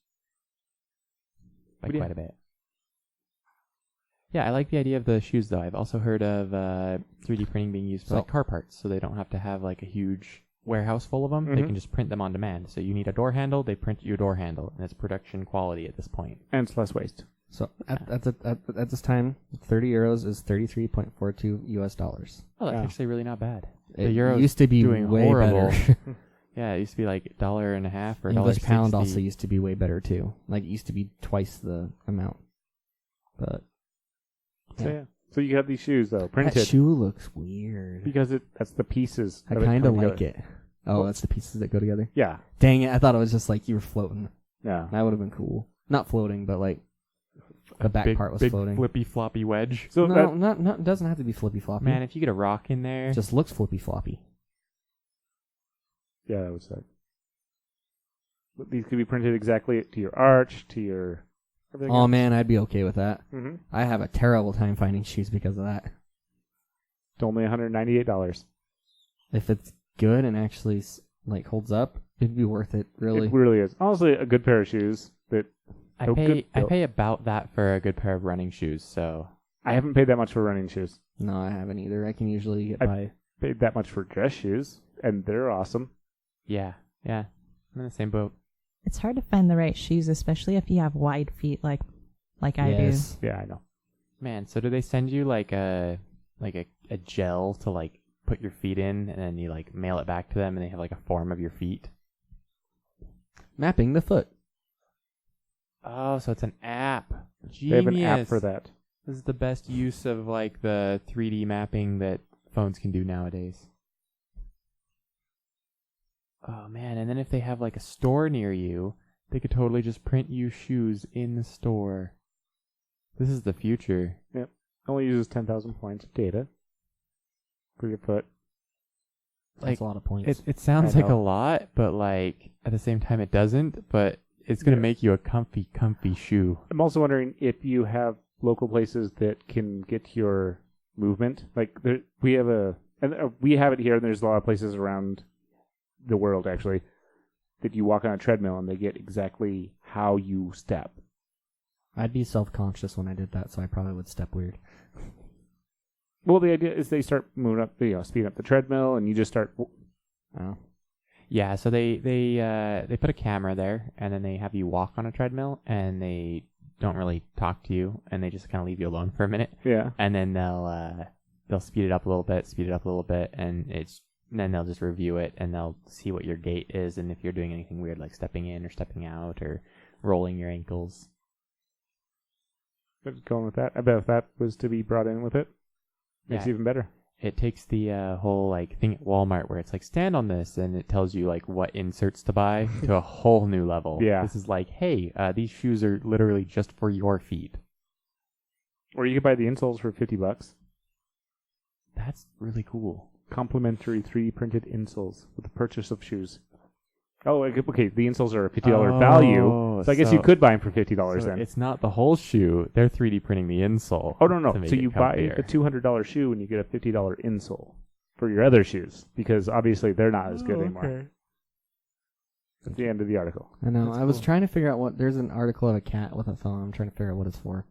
By What do you- quite a bit. Yeah, I like the idea of the shoes though. I've also heard of 3D printing being used for like car parts, so they don't have to have like a huge warehouse full of them. They Mhm. can just print them on demand. So you need a door handle, they print you a door handle, and it's production quality at this point. And it's less waste. So at this time, 30 euros is 33.42 US dollars. Oh, that's Yeah. actually really not bad. It The euro's used to be doing way horrible. better. Yeah, it used to be like $1.50 or English pound $1.60. also used to be way better too. Like it used to be twice the amount. But So, Yeah. yeah. So you have these shoes, though, that printed. shoe looks weird. Because that's the pieces. I of it kind of coming like together. it. Oh, that's the pieces that go together. Yeah. Dang it! I thought it was just like you were floating. Yeah. That would have been cool. Not floating, but like the back big, part was big floating. flippy floppy wedge. So No, that, not. It doesn't have to be flippy floppy. Man, if you get a rock in there, it just looks flippy floppy. yeah, that was that. But these could be printed exactly to your arch, to your everything. Oh man, I'd be okay with that. Mm-hmm. I have a terrible time finding shoes because of that. It's only $198. If it's good and actually like holds up, it'd be worth it. Really. It really is. Honestly, a good pair of shoes that I no pay good I build. pay about that for a good pair of running shoes. So I haven't paid that much for running shoes. No, I haven't either. I can usually get I- by. Paid that much for dress shoes, and they're awesome. yeah, I'm in the same boat. It's hard to find the right shoes, especially if you have wide feet like I Yes. Yeah, I know. Man, so do they send you like a gel to like put your feet in, and then you like mail it back to them, and they have like a form of your feet? Mapping the foot. Oh, so it's an app. Genius. They have an app for that. This is the best use of like the 3D mapping that phones can do nowadays. Oh man, and then if they have like a store near you, they could totally just print you shoes in the store. This is the future. Only uses 10,000 points of data for your foot. That's Like, a lot of points. It sounds I like a know. lot, but like at the same time it doesn't, but it's going to Yeah. make you a comfy shoe. I'm also wondering if you have local places that can get your movement. Like we have we have it here, and there's a lot of places around the world actually that you walk on a treadmill and they get exactly how you step. I'd be self-conscious when I did that, so I probably would step weird. Well, the idea is they start moving up, speeding up the treadmill, and you just start. Oh. Yeah, so they put a camera there, and then they have you walk on a treadmill, and they don't really talk to you, and they just kind of leave you alone for a minute. Yeah. And then they'll speed it up a little bit, and then they'll just review it, and they'll see what your gait is, and if you're doing anything weird like stepping in or stepping out or rolling your ankles. Going with that. I bet if that was to be brought in with it, makes it even better. It takes the whole like thing at Walmart where it's like stand on this, and it tells you like what inserts to buy to a whole new level. Yeah. This is like, hey, these shoes are literally just for your feet. Or you could buy the insoles for $50. That's really cool. Complimentary 3D printed insoles with the purchase of shoes. Oh, okay. The insoles are a $50 value, so I guess you could buy them for $50 then. It's not the whole shoe; they're 3D printing the insole. Oh no! To make So it you buy comfier. the $200 shoe and you get a $50 insole for your other shoes because obviously they're not as good anymore. Okay. That's the end of the article. I know. That's I was cool. trying to figure out what. There's an article of a cat with a phone. I'm trying to figure out what it's for.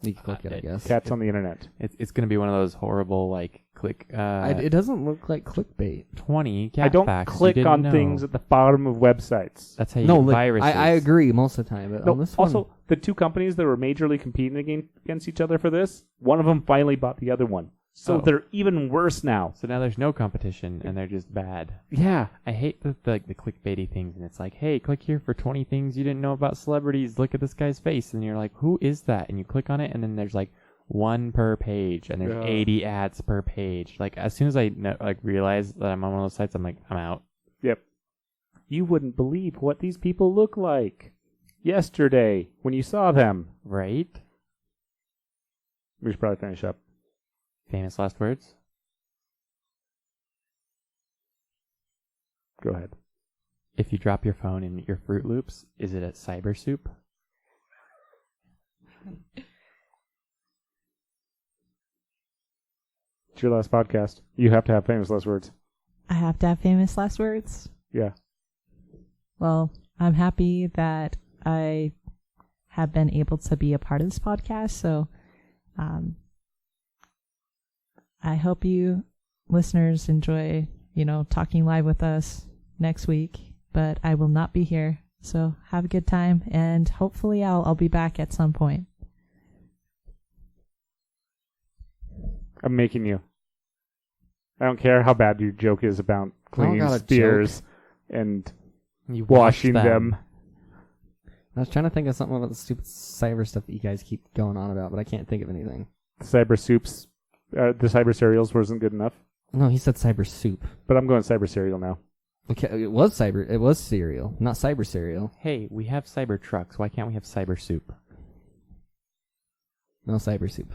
You can click it, I guess. Cats on the internet. It's going to be one of those horrible like click. It doesn't look like clickbait. 20 cat I don't facts you click didn't on know. things at the bottom of websites. That's how you No, get like, viruses. I agree most of the time, but No, on this also, one, the two companies that were majorly competing against each other for this, one of them finally bought the other one. So Oh. they're even worse now. So now there's no competition, and they're just bad. Yeah. I hate the clickbaity things, and it's like, hey, click here for 20 things you didn't know about celebrities. Look at this guy's face, and you're like, who is that? And you click on it, and then there's like one per page, and there's 80 ads per page. Like as soon as I realize that I'm on one of those sites, I'm like, I'm out. Yep. You wouldn't believe what these people look like yesterday when you saw them. Right? We should probably finish up. Famous last words. Go ahead. If you drop your phone in your Fruit Loops, is it a CyberSoup? It's your last podcast. You have to have famous last words. I have to have famous last words. Yeah. Well, I'm happy that I have been able to be a part of this podcast. So I hope you listeners enjoy, talking live with us next week. But I will not be here. So have a good time. And hopefully I'll be back at some point. I'm making you. I don't care how bad your joke is about cleaning got a spears and You washing wash them. I was trying to think of something about the stupid cyber stuff that you guys keep going on about, but I can't think of anything. CyberSoups, the cyber cereals wasn't good enough. No, he said cyber soup. But I'm going cyber cereal now. Okay, it was cereal, not cyber cereal. Hey, we have cyber trucks. Why can't we have CyberSoup? No cyber soup.